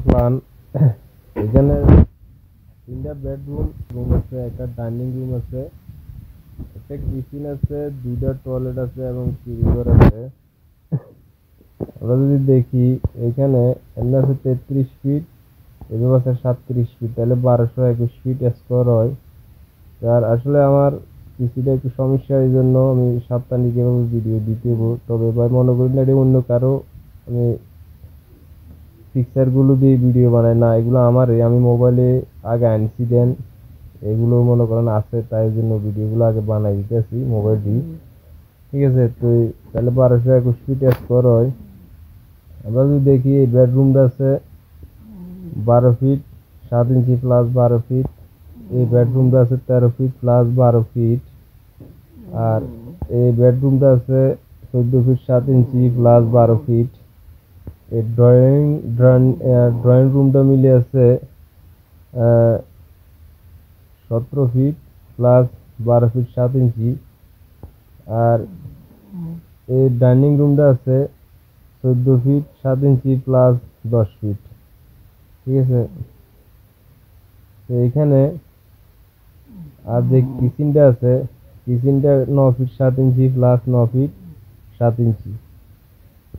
Plan. এখানে 3টা bedroom room আছে, একটা ডাইনিং রুম আছে, একটা কিচেন আছে, 2টা টয়লেট আছে এবং সিঁড়িঘর আছে। আমরা যদি দেখি এখানে এমনি আছে 33 ফিট, এভাবে আছে 37 ফিট, তাহলে 1221 ফিট স্কোয়ার হয়। আর আসলে আমার পিসিটা একটু সমস্যা, এই জন্য আমি সাপ্তাহিক এভাবে ভিডিও দিতে হবো। তবে ভাই মনে করি না এটা অন্য কারো, আমি পিকচারগুলো দিয়ে ভিডিও বানাই না, এগুলো আমারই, আমি মোবাইলে আগে আনছি দেন এগুলো মনে করেন আছে, তাই জন্য ভিডিওগুলো আগে বানাই দিতেছি মোবাইল দিয়ে। ঠিক আছে, তো তাহলে 1221 ফিট স্কোয়ার হয়। আমরা যদি দেখি এই বেডরুমটা আছে 12 ফিট 7 ইঞ্চি প্লাস 12 ফিট, এই বেডরুমটা আছে 13 ফিট প্লাস 12 ফিট, আর এই বেডরুমটা আছে 14 ফিট 7 ইঞ্চি প্লাস 12 ফিট। এই ড্রয়িং রুমটা মিলে আছে 17 ফিট প্লাস 12 ফিট 7 ইঞ্চি, আর এই ডাইনিং রুমটা আছে 14 ফিট 7 ইঞ্চি প্লাস 10 ফিট। ঠিক আছে, তো এইখানে আর যে কিচেনটা আছে, কিচেনটা 9 ফিট 7 ইঞ্চি প্লাস 9 ফিট 7 ইঞ্চি,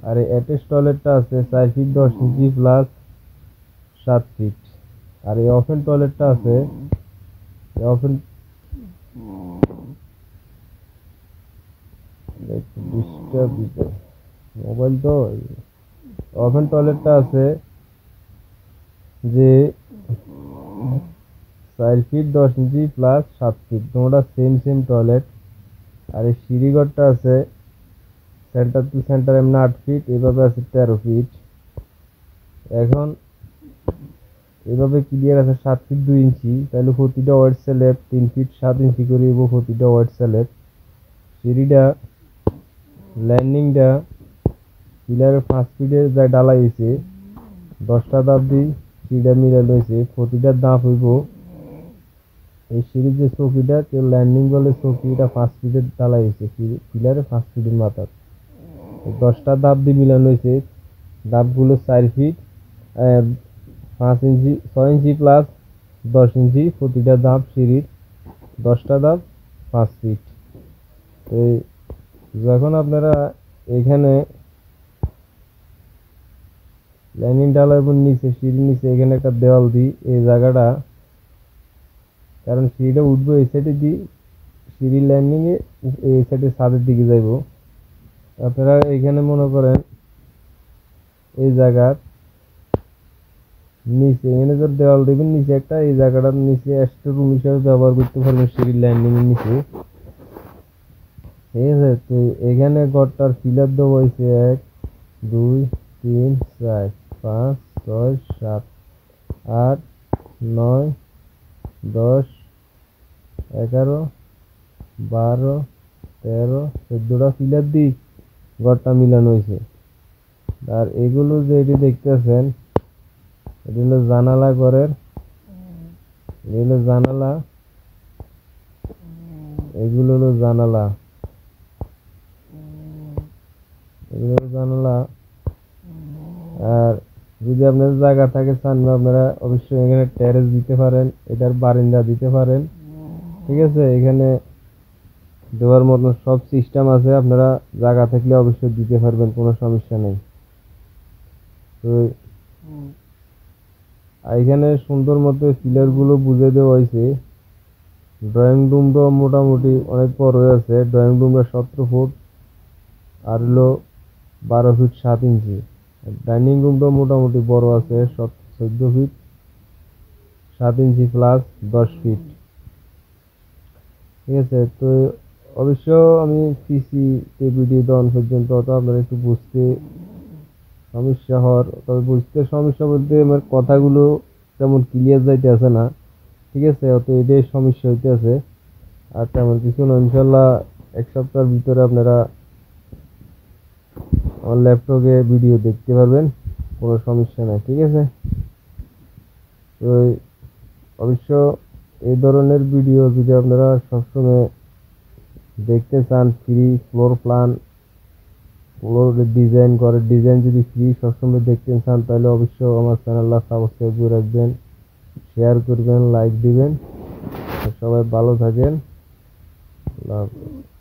আর এই অ্যাটাচ টয়লেটটা আছে 4 ফিট 10 ইঞ্চি প্লাস 7 ফিট, আর এই ওপেন টয়লেটটা আছে ওপেন মোবাইল তো ওপেন টয়লেটটা আছে যে 4 ফিট 10 ইঞ্চি প্লাস 7 ফিট, তোমরা সেম টয়লেট। আর এই সিঁড়িঘরটা আছে সেন্টার টু সেন্টার এমনি 8 ফিট, এভাবে আছে 13 ফিট। এখন এভাবে ক্লিয়ার আছে 7 ফিট 2 ইঞ্চি, তাহলে প্রতিটা ওয়াইড স্ল্যাব 3 ফিট 7 ইঞ্চি করে দিব প্রতিটা ওয়াইড স্ল্যাব। সিঁড়িটা ল্যান্ডিংটা পিলারের 5 ফিটের যা ডালাই হয়েছে 10টা ধাপ দিয়ে সিঁড়িটা মিলানো হয়েছে, প্রতিটা ধাপ হইব এই সিঁড়ির যে চৌকিটা কেউ ল্যান্ডিং বলে, চৌকিটা 5 ফিটের ডালাই হয়েছে পিলারে 5 ফিটের মাথা, 10টা ধাপ দিয়ে মিলানো হয়েছে। ধাপগুলো 4 ফিট 5 ইঞ্চি 6 ইঞ্চি প্লাস 10 ইঞ্চি প্রতিটা ধাপ সিঁড়ির, 10টা ধাপ 5 ফিট। তো যখন আপনারা এখানে ল্যান্ডিং ডালার উপর নিচে সিঁড়ির নিচে এখানে একটা দেওয়াল দিই এই জায়গাটা, কারণ সিঁড়িটা উঠবো এই সাইডে দিই, সিঁড়ির ল্যান্ডিংয়ে এই সাইডে ছাদের দিকে যাইব। আপনারা এখানে মনে করেন এই জায়গার নিচে এখানে যে দেওয়াল দেবেন নিচে একটা, এই জায়গাটার নিচে এক্সট্রা রুম হিসাবে ব্যবহার করতে পারবেন সিঁড়ির ল্যান্ডিং এর নিচে। ঠিক আছে, তো এখানে ঘরটার পিলার দেওয়া হয়েছে 1 2 3 4 5 6 7 8 9 10 11 12 13 14টা পিলার দিয়ে ঘরটা মিলানো হয়েছে। আর এগুলো যে এটি দেখতেছেন এটি হলো জানালা, ঘরের এটি হলো জানালা, এগুলো হলো জানালা, এগুলো হলো জানালা। আর যদি আপনার জায়গা থাকে চান আপনারা অবশ্যই এখানে টেরেস দিতে পারেন, এটার বারান্দা দিতে পারেন। ঠিক আছে, এখানে দেওয়ার মতো সব সিস্টেম আছে, আপনারা জায়গা থাকলে অবশ্যই দিতে পারবেন, কোনো সমস্যা নেই। তো এখানে সুন্দর মতো পিলার গুলো বুঝে দেওয়া হয়েছে। ড্রয়িং রুমটা মোটামুটি অনেক বড় আছে, ড্রয়িং রুমটা 17 ফুট আর হলো 12 ফিট 7 ইঞ্চি। ডাইনিং রুমটা মোটামুটি বড় আছে 14 ফিট 7 ইঞ্চি প্লাস 10 ফিট। ঠিক আছে, তো অবশ্য আমি পিসিতে ভিডিও দেওয়ান পর্যন্ত তো আপনারা একটু বুঝতে সমস্যা হওয়ার, তবে বুঝতে সমস্যা বলতে আমার কথাগুলো তেমন ক্লিয়ার যাইতে আছে না। ঠিক আছে, অত এটাই সমস্যা হইতে আছে, আর তেমন কিছু না। ইনশাল্লাহ 1 সপ্তাহের ভিতরে আপনারা আমার ল্যাপটপে ভিডিও দেখতে পারবেন, কোনো সমস্যা নাই। ঠিক আছে, তো অবশ্য এই ধরনের ভিডিও যদি আপনারা সবসময় দেখতে চান, ফ্রি ফ্লোর প্ল্যান পুরো ডিজাইন করে, ডিজাইন যদি ফ্রি সবসময় দেখতে চান তাহলে অবশ্যই আমার চ্যানেলটা সাবস্ক্রাইব করে রাখবেন, শেয়ার করবেন, লাইক দিবেন। সবাই ভালো থাকেন। আল্লাহ হাফেজ।